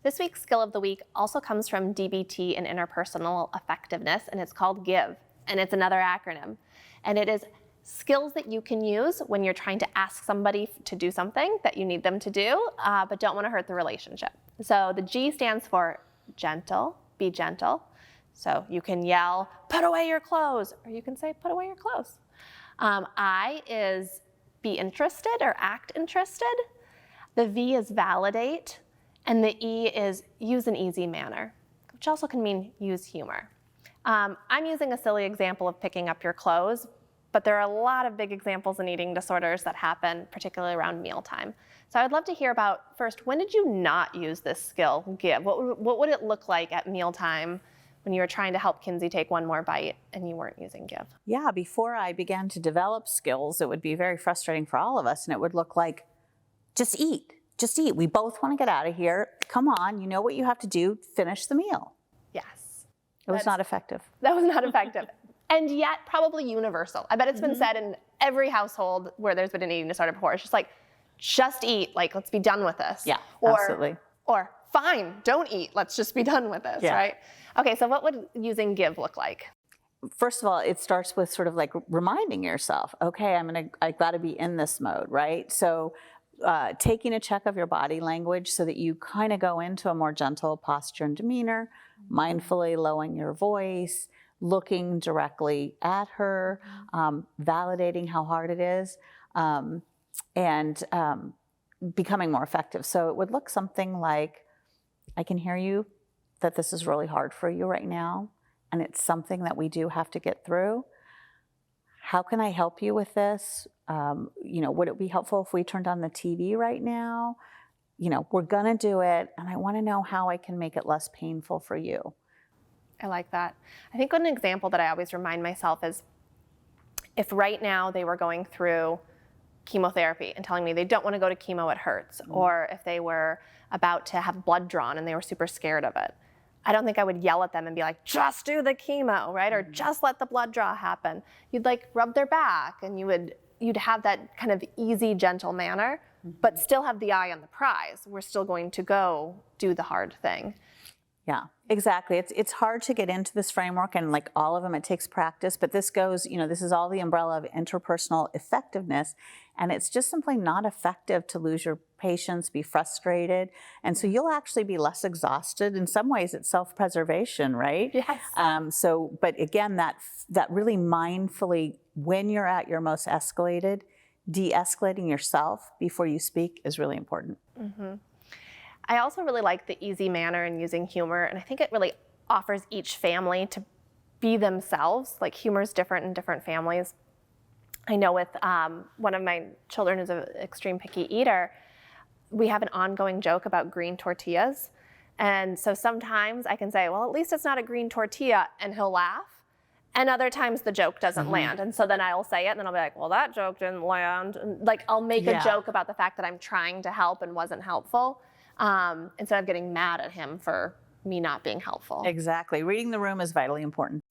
This week's skill of the week also comes from DBT and interpersonal effectiveness, and it's called GIVE, and it's another acronym. And it is skills that you can use when you're trying to ask somebody to do something that you need them to do, but don't want to hurt the relationship. So the G stands for gentle, be gentle. So you can yell, put away your clothes, or you can say, put away your clothes. I is be interested or act interested. The V is validate, and the E is use an easy manner, which also can mean use humor. I'm using a silly example of picking up your clothes, but there are a lot of big examples in eating disorders that happen, particularly around mealtime. So I'd love to hear about, first, when did you not use this skill, give? What would it look like at mealtime when you were trying to help Kinsey take one more bite and you weren't using give? Yeah, before I began to develop skills, it would be very frustrating for all of us, and it would look like, just eat, just eat. We both want to get out of here. Come on, you know what you have to do, finish the meal. Yes. It was not effective. That was not effective. And yet probably universal. I bet it's been said in every household where there's been an eating disorder before. It's just like, just eat, like let's be done with this. Yeah, or, absolutely. Or fine, don't eat, let's just be done with this, right? Okay, so what would using give look like? First of all, it starts with sort of like reminding yourself, okay, I gotta be in this mode, right? So taking a check of your body language so that you kind of go into a more gentle posture and demeanor, mindfully lowering your voice, looking directly at her, validating how hard it is, and becoming more effective. So it would look something like, I can hear you that this is really hard for you right now, and it's something that we do have to get through. How can I help you with this? Would it be helpful if we turned on the TV right now? We're gonna do it, and I wanna know how I can make it less painful for you. I like that. I think an example that I always remind myself is if right now they were going through chemotherapy and telling me they don't want to go to chemo, it hurts, or if they were about to have blood drawn and they were super scared of it. I don't think I would yell at them and be like, just do the chemo, right? Or just let the blood draw happen. You'd like rub their back and you'd have that kind of easy, gentle manner, but still have the eye on the prize. We're still going to go do the hard thing. Yeah, exactly. It's hard to get into this framework, and like all of them, it takes practice, but this goes, this is all the umbrella of interpersonal effectiveness, and it's just simply not effective to lose your patience, be frustrated, and so you'll actually be less exhausted. In some ways, it's self-preservation, right? Yes. But again, that really mindfully, when you're at your most escalated, de-escalating yourself before you speak is really important. I also really like the easy manner and using humor, and I think it really offers each family to be themselves. Like humor is different in different families. I know with one of my children who's an extreme picky eater, we have an ongoing joke about green tortillas. And so sometimes I can say, well, at least it's not a green tortilla, and he'll laugh. And other times the joke doesn't land. And so then I'll say it, and then I'll be like, well, that joke didn't land. And like I'll make a joke about the fact that I'm trying to help and wasn't helpful. Instead of getting mad at him for me not being helpful. Exactly. Reading the room is vitally important.